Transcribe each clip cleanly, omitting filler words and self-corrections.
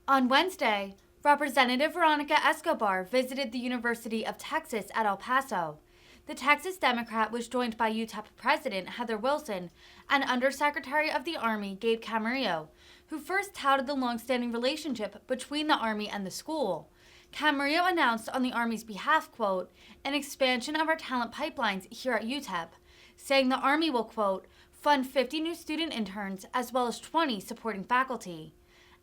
On Wednesday, Representative Veronica Escobar visited the University of Texas at El Paso. The Texas Democrat was joined by UTEP President Heather Wilson and Undersecretary of the Army Gabe Camarillo, who first touted the long-standing relationship between the Army and the school. Camarillo announced on the Army's behalf, quote, an expansion of our talent pipelines here at UTEP, saying the Army will, quote, fund 50 new student interns as well as 20 supporting faculty.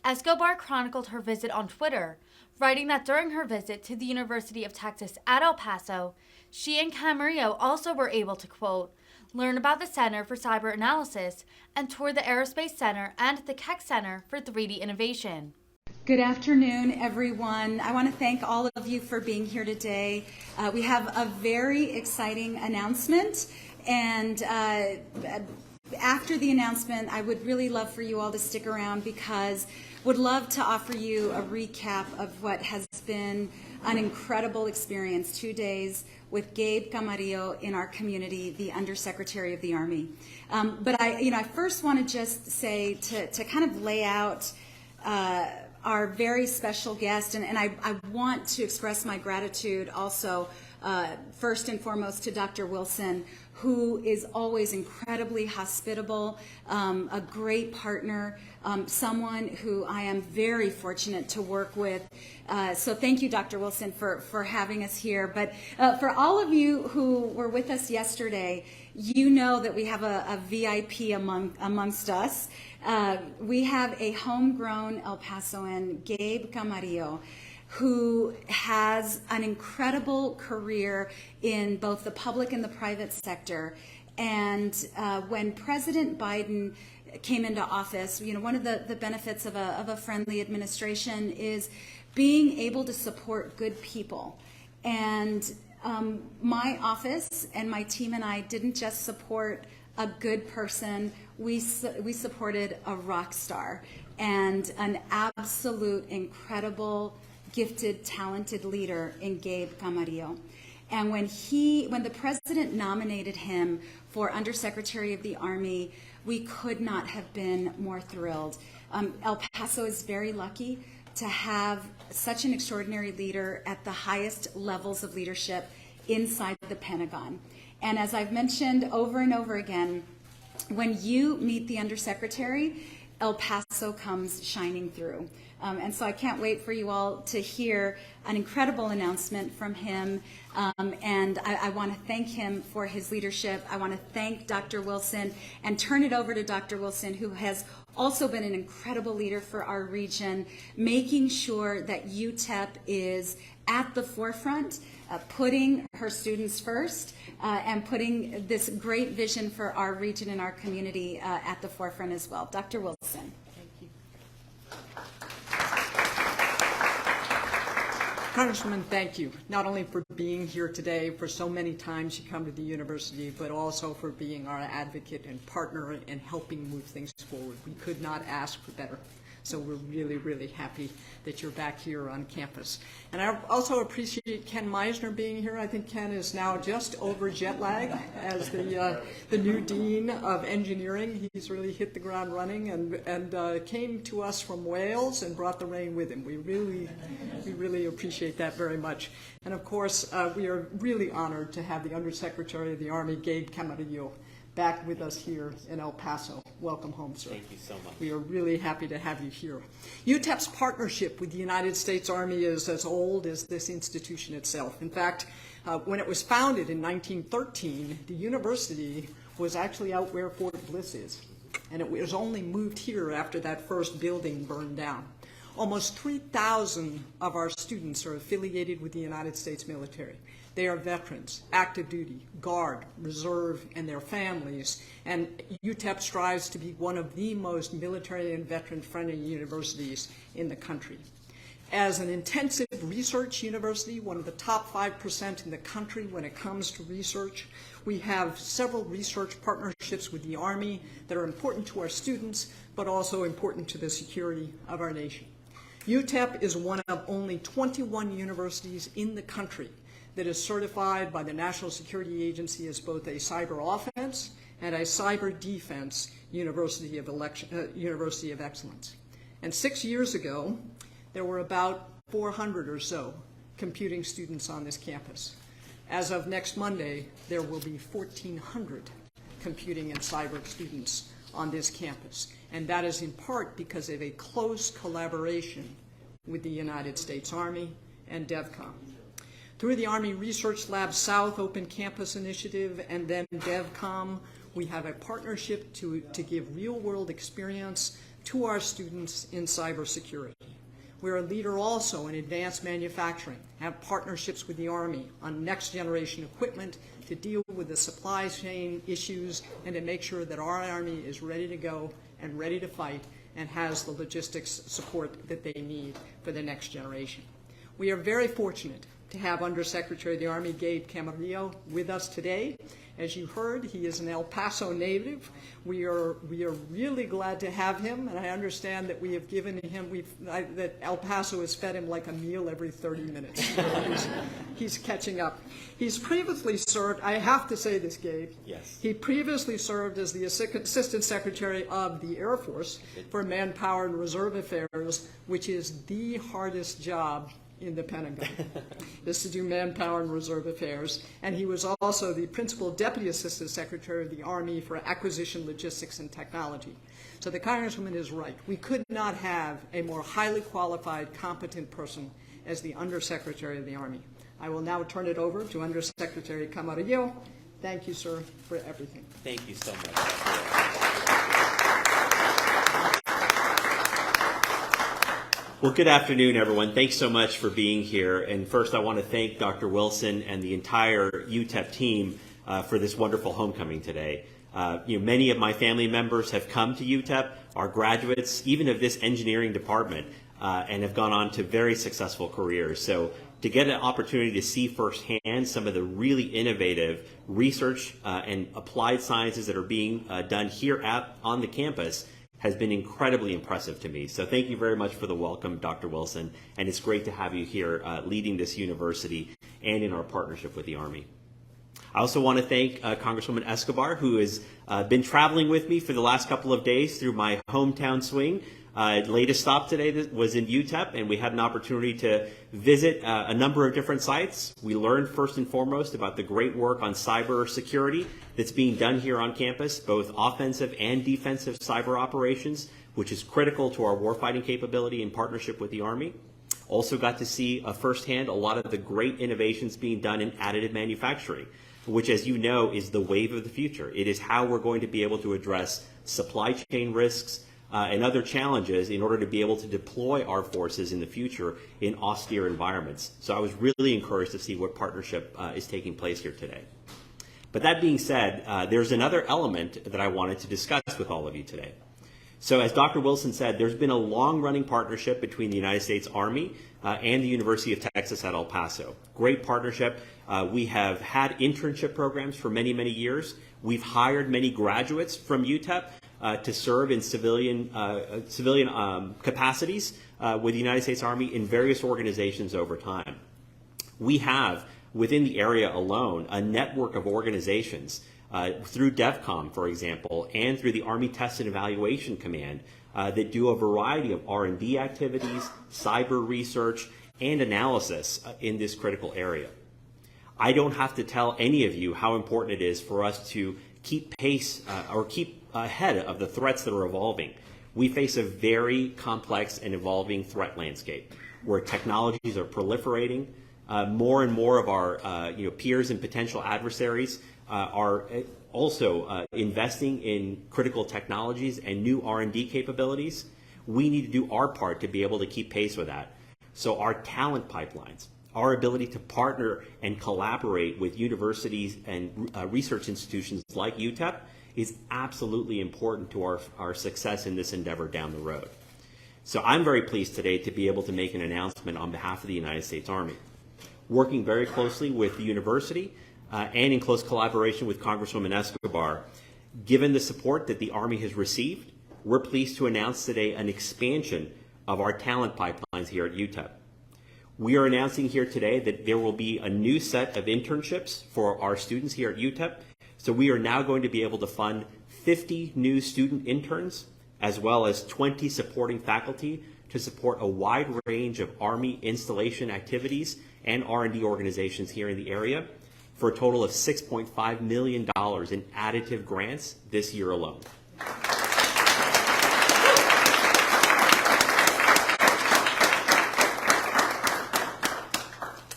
Escobar chronicled her visit on Twitter, writing that during her visit to the University of Texas at El Paso, she and Camarillo also were able to, quote, learn about the Center for Cyber Analysis and tour the Aerospace Center and the Keck Center for 3D Innovation. Good afternoon, everyone. I want to thank all of you for being here today. We have a very exciting announcement, and after the announcement, I would really love for you all to stick around because would love to offer you a recap of what has been an incredible experience, 2 days with Gabe Camarillo in our community, the Undersecretary of the Army. But I first want to just say to kind of lay out our very special guest, and I want to express my gratitude also first and foremost to Dr. Wilson, who is always incredibly hospitable, a great partner, someone who I am very fortunate to work with. So thank you, Dr. Wilson, for having us here. But for all of you who were with us yesterday, you know that we have a VIP amongst us. We have a homegrown El Pasoan, Gabe Camarillo, who has an incredible career in both the public and the private sector. And when President Biden came into office, one of the benefits of a friendly administration is being able to support good people. And my office and my team and I didn't just support a good person, we supported a rock star and an absolute incredible, gifted, talented leader in Gabe Camarillo. And when the president nominated him for Undersecretary of the Army, we could not have been more thrilled. El Paso is very lucky to have such an extraordinary leader at the highest levels of leadership inside the Pentagon. And as I've mentioned over and over again, when you meet the Undersecretary, El Paso comes shining through. And so I can't wait for you all to hear an incredible announcement from him. And I want to thank him for his leadership. I want to thank Dr. Wilson and turn it over to Dr. Wilson, who has also been an incredible leader for our region, making sure that UTEP is at the forefront, putting her students first, and putting this great vision for our region and our community at the forefront as well. Dr. Wilson. Congresswoman, thank you, not only for being here today, for so many times you come to the university, but also for being our advocate and partner and helping move things forward. We could not ask for better. So we're really, really happy that you're back here on campus. And I also appreciate Ken Meisner being here. I think Ken is now just over jet lag as the new Dean of Engineering. He's really hit the ground running and came to us from Wales and brought the rain with him. We really appreciate that very much. And of course, we are really honored to have the Undersecretary of the Army, Gabe Camarillo, back with us here in El Paso. Welcome home, sir. Thank you so much. We are really happy to have you here. UTEP's partnership with the United States Army is as old as this institution itself. In fact, when it was founded in 1913, the university was actually out where Fort Bliss is, and it was only moved here after that first building burned down. Almost 3,000 of our students are affiliated with the United States military. They are veterans, active duty, Guard, Reserve, and their families. And UTEP strives to be one of the most military and veteran-friendly universities in the country. As an intensive research university, one of the top 5% in the country when it comes to research, we have several research partnerships with the Army that are important to our students, but also important to the security of our nation. UTEP is one of only 21 universities in the country that is certified by the National Security Agency as both a cyber offense and a cyber defense university of excellence. And 6 years ago, there were about 400 or so computing students on this campus. As of next Monday, there will be 1,400 computing and cyber students on this campus. And that is in part because of a close collaboration with the United States Army and DevCom. Through the Army Research Lab South Open Campus Initiative and then DevCom, we have a partnership to give real-world experience to our students in cybersecurity. We're a leader also in advanced manufacturing, have partnerships with the Army on next-generation equipment to deal with the supply chain issues and to make sure that our Army is ready to go and ready to fight and has the logistics support that they need for the next generation. We are very fortunate to have Undersecretary of the Army Gabe Camarillo with us today. As you heard, he is an El Paso native. We are really glad to have him, and I understand that we have given him, that El Paso has fed him like a meal every 30 minutes. He's catching up. He's previously served, I have to say this, Gabe. Yes. He previously served as the Assistant Secretary of the Air Force for Manpower and Reserve Affairs, which is the hardest job in the Pentagon, is to do manpower and reserve affairs. And he was also the Principal Deputy Assistant Secretary of the Army for Acquisition, Logistics, and Technology. So the Congresswoman is right. We could not have a more highly qualified, competent person as the Undersecretary of the Army. I will now turn it over to Undersecretary Camarillo. Thank you, sir, for everything. Thank you so much. Well, good afternoon, everyone. Thanks so much for being here. And first, I want to thank Dr. Wilson and the entire UTEP team for this wonderful homecoming today. Many of my family members have come to UTEP, are graduates, even of this engineering department, and have gone on to very successful careers. So to get an opportunity to see firsthand some of the really innovative research and applied sciences that are being done here on the campus has been incredibly impressive to me. So thank you very much for the welcome, Dr. Wilson, and it's great to have you here leading this university and in our partnership with the Army. I also want to thank Congresswoman Escobar, who has been traveling with me for the last couple of days through my hometown swing. Latest stop today was in UTEP, and we had an opportunity to visit a number of different sites. We learned first and foremost about the great work on cyber security that's being done here on campus, both offensive and defensive cyber operations, which is critical to our warfighting capability in partnership with the Army. Also got to see firsthand a lot of the great innovations being done in additive manufacturing, which, as you know, is the wave of the future. It is how we're going to be able to address supply chain risks and other challenges in order to be able to deploy our forces in the future in austere environments. So I was really encouraged to see what partnership is taking place here today. But that being said, there's another element that I wanted to discuss with all of you today. So as Dr. Wilson said, there's been a long-running partnership between the United States Army and the University of Texas at El Paso. Great partnership. We have had internship programs for many, many years. We've hired many graduates from UTEP to serve in civilian capacities with the United States Army in various organizations over time. We have, within the area alone, a network of organizations through DevCom, for example, and through the Army Test and Evaluation Command that do a variety of R&D activities, cyber research, and analysis in this critical area. I don't have to tell any of you how important it is for us to keep pace or keep ahead of the threats that are evolving. We face a very complex and evolving threat landscape where technologies are proliferating. More and more of our peers and potential adversaries are also investing in critical technologies and new R&D capabilities. We need to do our part to be able to keep pace with that. So our talent pipelines, our ability to partner and collaborate with universities and research institutions like UTEP is absolutely important to our success in this endeavor down the road. So I'm very pleased today to be able to make an announcement on behalf of the United States Army. Working very closely with the university and in close collaboration with Congresswoman Escobar, given the support that the Army has received, we're pleased to announce today an expansion of our talent pipelines here at UTEP. We are announcing here today that there will be a new set of internships for our students here at UTEP. So we are now going to be able to fund 50 new student interns, as well as 20 supporting faculty to support a wide range of Army installation activities and R&D organizations here in the area for a total of $6.5 million in additive grants this year alone.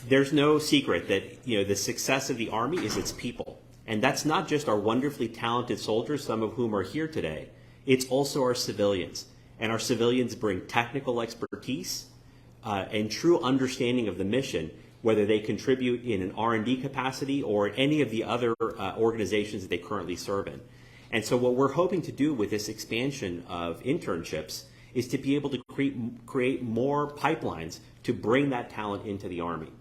There's no secret that the success of the Army is its people. And that's not just our wonderfully talented soldiers, some of whom are here today. It's also our civilians. And our civilians bring technical expertise and true understanding of the mission, whether they contribute in an R&D capacity or any of the other organizations that they currently serve in. And so what we're hoping to do with this expansion of internships is to be able to create more pipelines to bring that talent into the Army.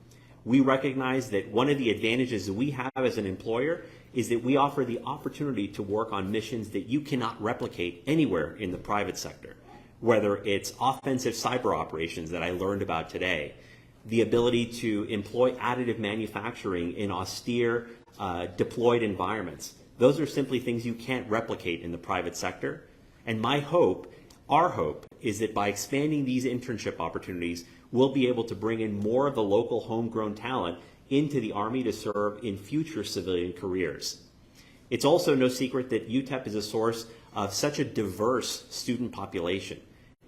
We recognize that one of the advantages that we have as an employer is that we offer the opportunity to work on missions that you cannot replicate anywhere in the private sector, whether it's offensive cyber operations that I learned about today, the ability to employ additive manufacturing in austere deployed environments. Those are simply things you can't replicate in the private sector. And my hope, our hope, is that by expanding these internship opportunities, we'll be able to bring in more of the local homegrown talent into the Army to serve in future civilian careers. It's also no secret that UTEP is a source of such a diverse student population.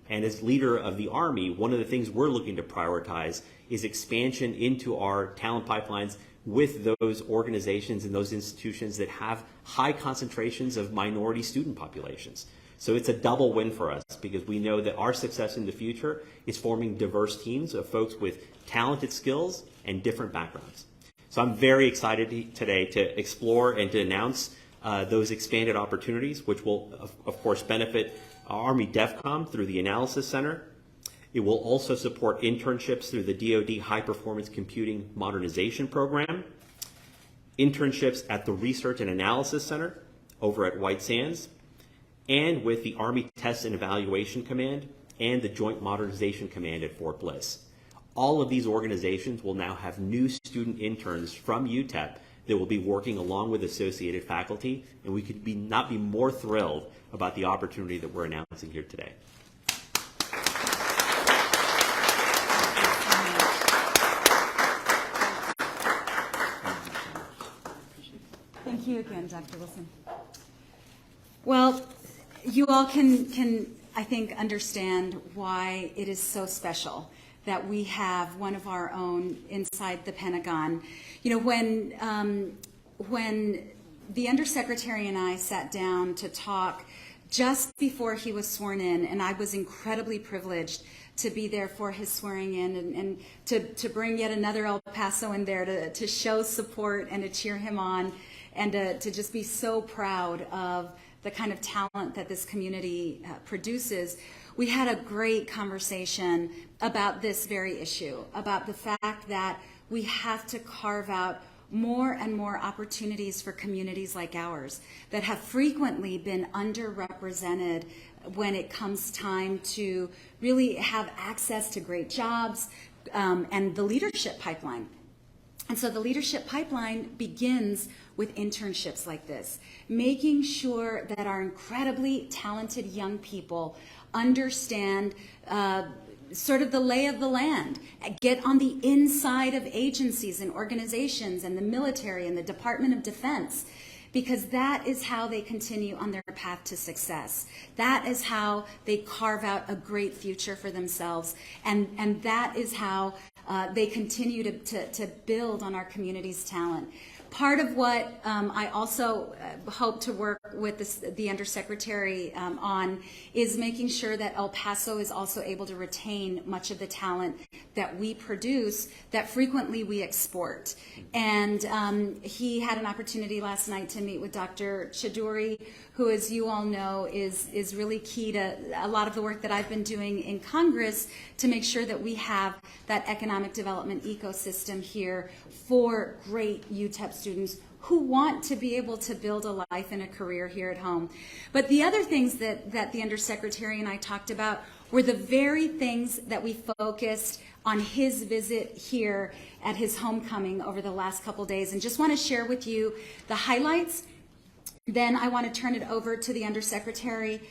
And as leader of the Army, one of the things we're looking to prioritize is expansion into our talent pipelines with those organizations and those institutions that have high concentrations of minority student populations. So it's a double win for us because we know that our success in the future is forming diverse teams of folks with talented skills and different backgrounds. So I'm very excited today to explore and to announce those expanded opportunities, which will, of course, benefit Army DEFCOM through the Analysis Center. It will also support internships through the DoD High Performance Computing Modernization Program, internships at the Research and Analysis Center over at White Sands, and with the Army Test and Evaluation Command and the Joint Modernization Command at Fort Bliss. All of these organizations will now have new student interns from UTEP that will be working along with associated faculty, and we could not be more thrilled about the opportunity that we're announcing here today. Thank you again, Dr. Wilson. Well, you all can I think, understand why it is so special that we have one of our own inside the Pentagon. You know, when the Undersecretary and I sat down to talk just before he was sworn in, and I was incredibly privileged to be there for his swearing in and to bring yet another El Paso in there to show support and to cheer him on and to just be so proud of the kind of talent that this community produces. We had a great conversation about this very issue, about the fact that we have to carve out more and more opportunities for communities like ours that have frequently been underrepresented when it comes time to really have access to great jobs and the leadership pipeline. And so the leadership pipeline begins with internships like this, making sure that our incredibly talented young people understand sort of the lay of the land, get on the inside of agencies and organizations and the military and the Department of Defense, because that is how they continue on their path to success. That is how they carve out a great future for themselves, and that is how they continue to build on our community's talent. Part of what I also hope to work with the Undersecretary on is making sure that El Paso is also able to retain much of the talent that we produce that frequently we export. And he had an opportunity last night to meet with Dr. Chiduri, who, as you all know, is really key to a lot of the work that I've been doing in Congress to make sure that we have that economic development ecosystem here for great UTEP students who want to be able to build a life and a career here at home. But the other things that the Undersecretary and I talked about were the very things that we focused on his visit here at his homecoming over the last couple days. And just want to share with you the highlights Then I want to turn it over to the Undersecretary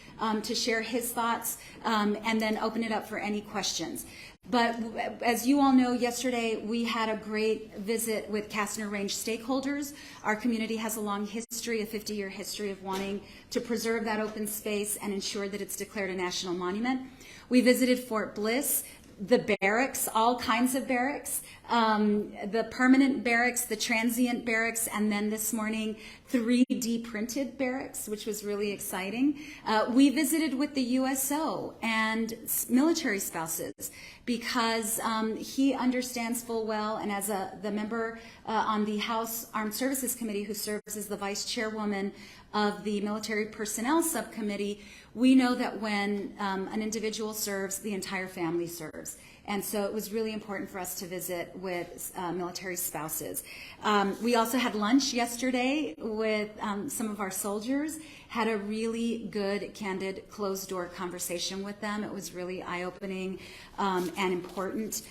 to share his thoughts and then open it up for any questions. But as you all know, yesterday we had a great visit with Castner Range stakeholders. Our community has a long history, a 50-year history of wanting to preserve that open space and ensure that it's declared a national monument. We visited Fort Bliss, the barracks, all kinds of barracks, the permanent barracks, the transient barracks, and then this morning 3D printed barracks, which was really exciting. We visited with the USO and military spouses because he understands full well, and as the member on the House Armed Services Committee who serves as the vice chairwoman of the Military Personnel Subcommittee, we know that when an individual serves, the entire family serves. And so it was really important for us to visit with military spouses. We also had lunch yesterday with some of our soldiers, had a really good, candid, closed-door conversation with them. It was really eye-opening and important.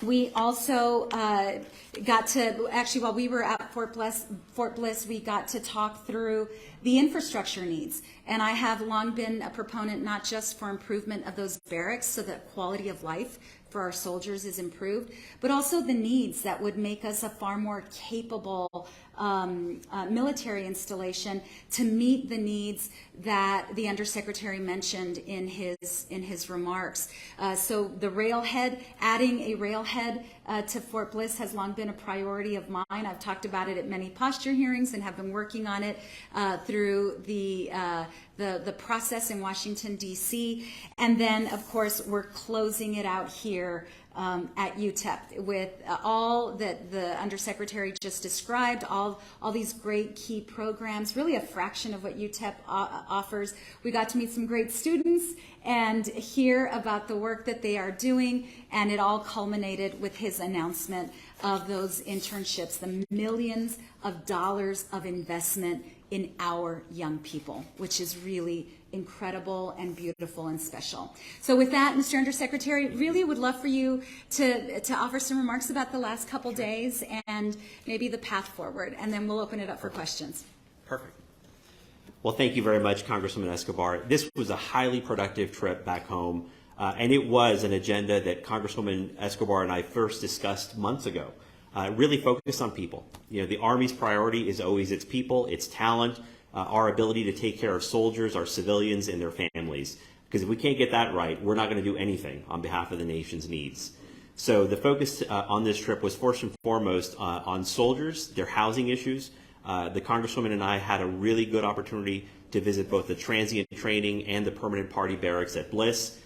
We also got to, actually while we were at Fort Bliss, we got to talk through the infrastructure needs. And I have long been a proponent not just for improvement of those barracks so that quality of life for our soldiers is improved, but also the needs that would make us a far more capable military installation to meet the needs that the Undersecretary mentioned in his remarks. So the railhead, adding a railhead to Fort Bliss has long been a priority of mine. I've talked about it at many posture hearings and have been working on it through the process in Washington, D.C. And then, of course, we're closing it out here at UTEP with all that the Undersecretary just described, all these great key programs, really a fraction of what UTEP offers. We got to meet some great students and hear about the work that they are doing, and it all culminated with his announcement of those internships, the millions of dollars of investment in our young people, which is really incredible and beautiful and special. So with that, Mr. Undersecretary, really would love for you to offer some remarks about the last couple days and maybe the path forward, and then we'll open it up for questions. Perfect. Well, thank you very much, Congresswoman Escobar. This was a highly productive trip back home, and it was an agenda that Congresswoman Escobar and I first discussed months ago. Really focused on people. You know, the Army's priority is always its people, its talent, our ability to take care of soldiers, our civilians, and their families. Because if we can't get that right, we're not going to do anything on behalf of the nation's needs. So the focus on this trip was first and foremost on soldiers, their housing issues. The Congresswoman and I had a really good opportunity to visit both the transient training and the permanent party barracks at Bliss.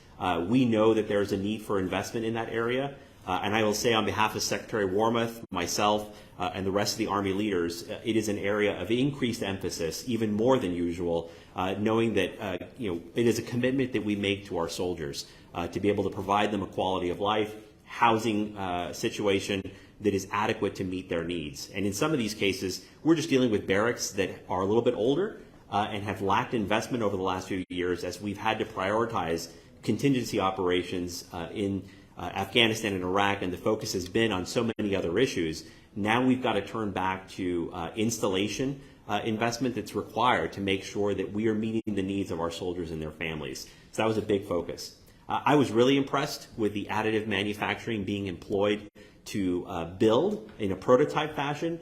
We know that there's a need for investment in that area. And I will say on behalf of Secretary Wormuth, myself, and the rest of the Army leaders, it is an area of increased emphasis, even more than usual, knowing that it is a commitment that we make to our soldiers to be able to provide them a quality of life, housing situation that is adequate to meet their needs. And in some of these cases, we're just dealing with barracks that are a little bit older and have lacked investment over the last few years as we've had to prioritize contingency operations in Afghanistan and Iraq, and the focus has been on so many other issues. Now we've got to turn back to installation investment that's required to make sure that we are meeting the needs of our soldiers and their families. So that was a big focus. I was really impressed with the additive manufacturing being employed to build, in a prototype fashion,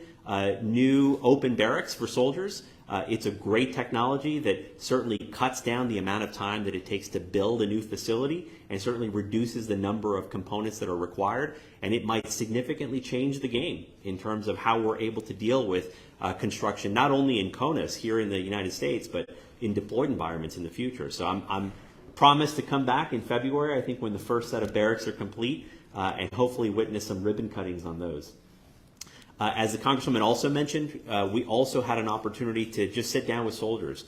new open barracks for soldiers. It's a great technology that certainly cuts down the amount of time that it takes to build a new facility and certainly reduces the number of components that are required. And it might significantly change the game in terms of how we're able to deal with construction, not only in CONUS here in the United States, but in deployed environments in the future. So I'm promised to come back in February, I think, when the first set of barracks are complete, and hopefully witness some ribbon cuttings on those. As the Congresswoman also mentioned, we also had an opportunity to just sit down with soldiers,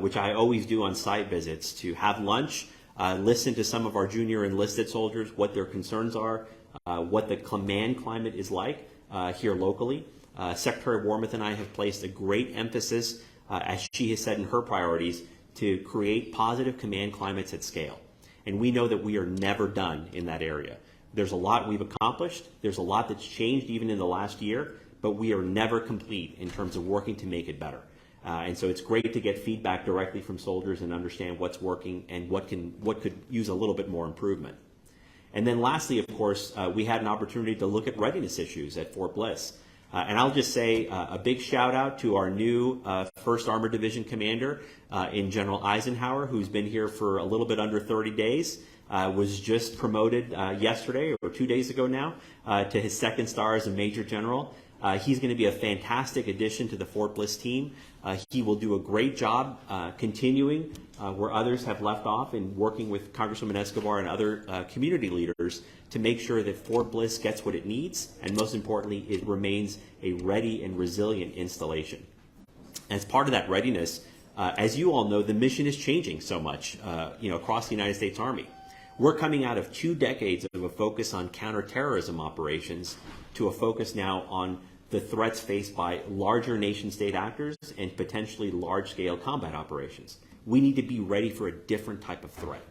which I always do on site visits, to have lunch, listen to some of our junior enlisted soldiers, what their concerns are, what the command climate is like here locally. Secretary Wormuth and I have placed a great emphasis, as she has said in her priorities, to create positive command climates at scale. And we know that we are never done in that area. There's a lot we've accomplished. There's a lot that's changed even in the last year, but we are never complete in terms of working to make it better. And so it's great to get feedback directly from soldiers and understand what's working and what could use a little bit more improvement. And then lastly, of course, we had an opportunity to look at readiness issues at Fort Bliss. And I'll just say a big shout out to our new 1st Armored Division commander in General Eisenhower, who's been here for a little bit under 30 days, was just promoted yesterday or 2 days ago now to his 2nd star as a Major General. He's going to be a fantastic addition to the Fort Bliss team. He will do a great job continuing where others have left off and working with Congresswoman Escobar and other community leaders to make sure that Fort Bliss gets what it needs, and most importantly, it remains a ready and resilient installation. As part of that readiness, as you all know, the mission is changing so much across the United States Army. We're coming out of 2 decades of a focus on counterterrorism operations to a focus now on the threats faced by larger nation-state actors and potentially large-scale combat operations. We need to be ready for a different type of threat.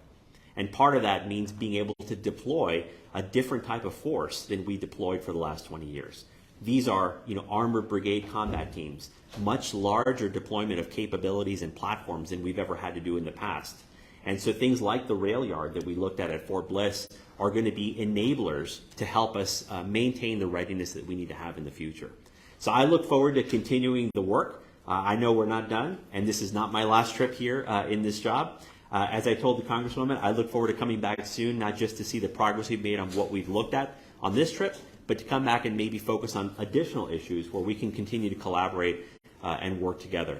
And part of that means being able to deploy a different type of force than we deployed for the last 20 years. These are, armored brigade combat teams, much larger deployment of capabilities and platforms than we've ever had to do in the past. And so things like the rail yard that we looked at Fort Bliss are going to be enablers to help us maintain the readiness that we need to have in the future. So I look forward to continuing the work. I know we're not done, and this is not my last trip here in this job. As I told the Congresswoman, I look forward to coming back soon, not just to see the progress we've made on what we've looked at on this trip, but to come back and maybe focus on additional issues where we can continue to collaborate and work together.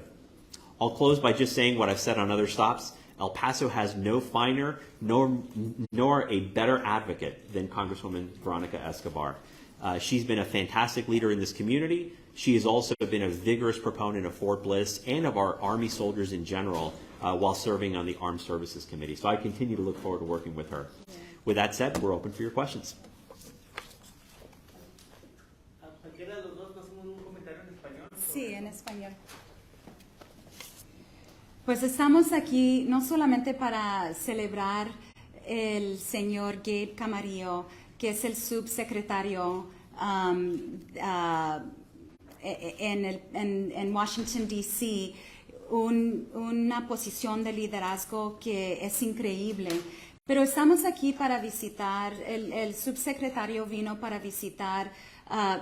I'll close by just saying what I've said on other stops. El Paso has no finer nor a better advocate than Congresswoman Veronica Escobar. She's been a fantastic leader in this community. She has also been a vigorous proponent of Fort Bliss and of our Army soldiers in general while serving on the Armed Services Committee. So I continue to look forward to working with her. With that said, we're open for your questions. Sí, en español. Pues estamos aquí no solamente para celebrar el señor Gabe Camarillo, que es el subsecretario en Washington, D.C., una posición de liderazgo que es increíble. Pero estamos aquí para visitar, el subsecretario vino para visitar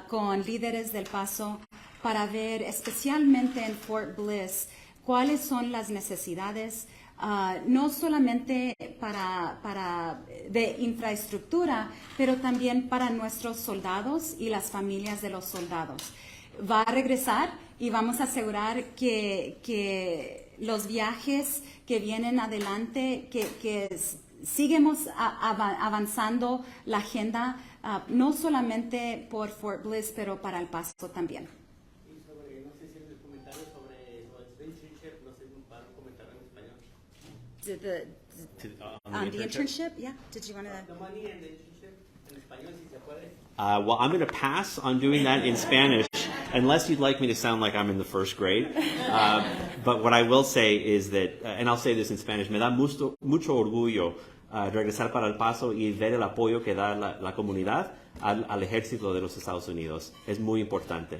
con líderes del Paso para ver especialmente en Fort Bliss cuáles son las necesidades, no solamente de infraestructura, pero también para nuestros soldados y las familias de los soldados. Va a regresar y vamos a asegurar que los viajes que vienen adelante, que seguimos avanzando la agenda, no solamente por Fort Bliss, pero para El Paso también. On the internship, yeah. Did you want to? The money and the internship in español, si se puede. Well, I'm going to pass on doing that in Spanish, unless you'd like me to sound like I'm in the 1st grade. But what I will say is that, and I'll say this in Spanish, me da mucho orgullo regresar para El Paso y ver el apoyo que da la comunidad al ejército de los Estados Unidos. Es muy importante.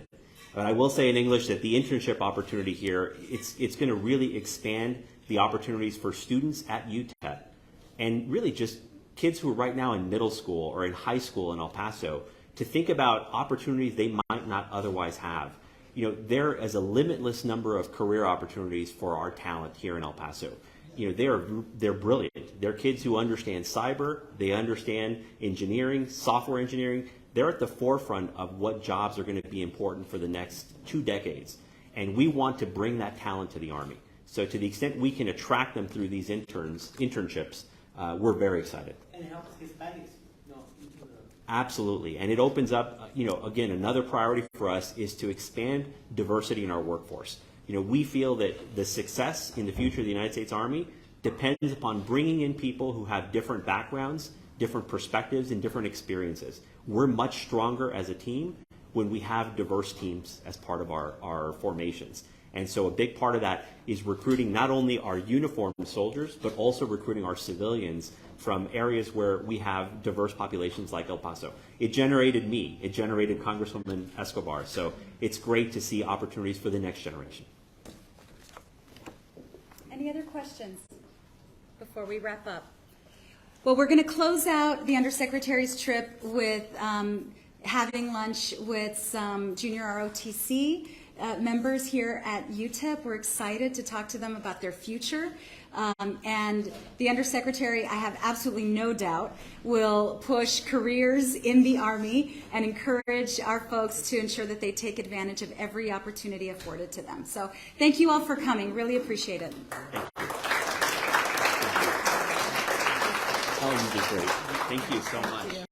But I will say in English that the internship opportunity here, it's going to really expand the opportunities for students at UTEP and really just kids who are right now in middle school or in high school in El Paso to think about opportunities they might not otherwise have. There is a limitless number of career opportunities for our talent here in El Paso. They're brilliant. They're kids who understand cyber, they understand engineering, software engineering. They're at the forefront of what jobs are going to be important for the next 2 decades. And we want to bring that talent to the Army. So to the extent we can attract them through these internships, we're very excited. And it helps Hispanics. Absolutely. And it opens up, again, another priority for us is to expand diversity in our workforce. We feel that the success in the future of the United States Army depends upon bringing in people who have different backgrounds, different perspectives, and different experiences. We're much stronger as a team when we have diverse teams as part of our formations. And so a big part of that is recruiting not only our uniformed soldiers, but also recruiting our civilians from areas where we have diverse populations like El Paso. It generated me. It generated Congresswoman Escobar. So it's great to see opportunities for the next generation. questions before we wrap up? Well, we're going to close out the Undersecretary's trip with having lunch with some junior ROTC members here at UTEP. We're excited to talk to them about their future. And the Undersecretary, I have absolutely no doubt, will push careers in the Army and encourage our folks to ensure that they take advantage of every opportunity afforded to them. So thank you all for coming. Really appreciate it. Oh, you did great. Thank you so much.